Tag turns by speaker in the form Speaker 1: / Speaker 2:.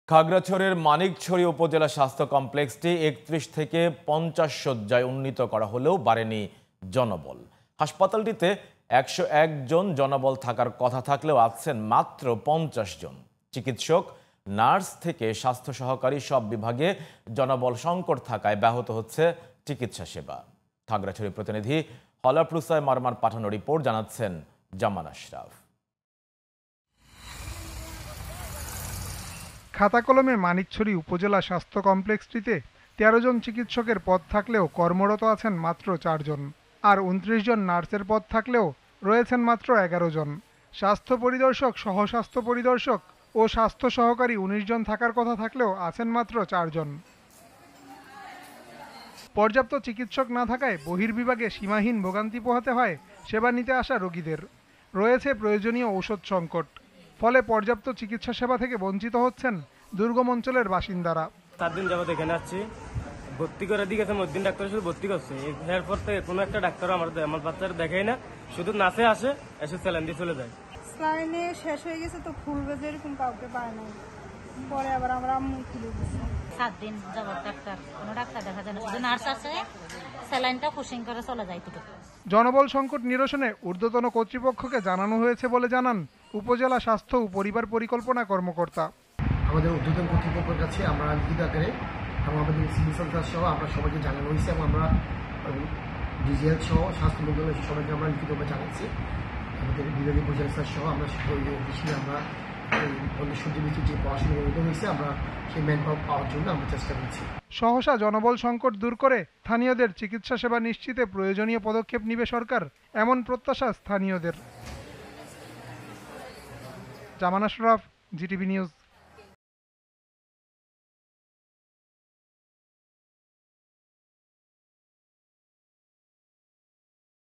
Speaker 1: খাগড়াছড়ির মানিকছড়ি উপজেলা স্বাস্থ্য কমপ্লেক্সটি ৩১ থেকে ৫০ শয্যায় উন্নীত করা হলেও বাড়েনি জনবল। হাসপাতালটিতে ১০১ জন জনবল থাকার কথা থাকলেও আছেন মাত্র ৫০ জন। চিকিৎসক, নার্স থেকে স্বাস্থ্য সহকারী সব বিভাগে জনবল সংকট থাকায় ব্যাহত হচ্ছে চিকিৎসা সেবা। খাগড়াছড়ি প্রতিনিধি হলাপ্রুসায় মারমার পাঠানো রিপোর্ট জানাচ্ছেন জামান আশরাফ।
Speaker 2: খাতাকলমে মানিকছড়ি উপজেলা স্বাস্থ্য কমপ্লেক্সটিতে ১৩ জন চিকিৎসকের পদ থাকলেও কর্মরত আছেন মাত্র ৪ জন, আর ২৯ জন নার্সের পদ থাকলেও রয়েছেন মাত্র ১১ জন। স্বাস্থ্য পরিদর্শক, সহস্বাস্থ্য পরিদর্শক ও স্বাস্থ্য সহকারী ১৯ জন থাকার কথা থাকলেও আছেন মাত্র ৪ জন। পর্যাপ্ত চিকিৎসক না থাকায় বহির্বিভাগে সীমাহীন ভোগান্তি পোহাতে হয় সেবা নিতে আসা রোগীদের। রয়েছে প্রয়োজনীয় ঔষধ সংকট, ফলে পর্যাপ্ত চিকিৎসা সেবা থেকে বঞ্চিত হচ্ছেন দুর্গম অঞ্চলের বাসিন্দারা।
Speaker 3: ৭ দিন যাবত এখানে আসছি, ভর্তি করে দিয়ে গেছে, মধ্যদিন ডাক্তার শুধু ভর্তি করছে। এরপর থেকে কোনো একটা ডাক্তার আমার বাচ্চারা দেখাই না, শুধু নাচে আসে, এসে স্যালাইন দিয়ে চলে যায়।
Speaker 4: স্যালাইনে শেষ হয়ে গেছে তো ফুলবে, যেরকম কাউকে পায় না, পরে আবার আমরা আম্মু খুলে দিচ্ছি।
Speaker 5: ৭ দিন যাবত কোনো ডাক্তার দেখা যায় না, শুধু নার্স আছে, স্যালাইনটা পুশিং করে চলে যায়।
Speaker 2: জনবল সংকট নিরসনে ঊর্ধ্বতন কর্তৃপক্ষকে জানানো হয়েছে বলে জানান উপজেলা স্বাস্থ্য ও পরিবার পরিকল্পনা কর্মকর্তা।
Speaker 6: আমাদের ঊর্ধ্বতন কর্তৃপক্ষের কাছে আমরা লিখিত আকারে এবং আমাদের সিভিল সার্জন সহ আমরা সবাইকে জানানো হয়েছে এবং আমরা ডিজিএল সহ স্বাস্থ্য মন্ত্রণালয় সবাইকে আমরা লিখিতভাবে জানাচ্ছি। আমাদের বিভাগীয় উপজেলা সহ আমরা অফিসে আমরা সূর্যবৃষ্টি যে পড়াশোনা হয়েছে আমরা সেই ম্যান পাওয়ার জন্য আমরা চেষ্টা করছি।
Speaker 2: সহসা জনবল সংকট দূর করে স্থানীয়দের চিকিৎসা সেবা নিশ্চিতে প্রয়োজনীয় পদক্ষেপ নিবে সরকার, এমন প্রত্যাশা স্থানীয়দের। জামান আশরাফ, জিটিভি নিউজ।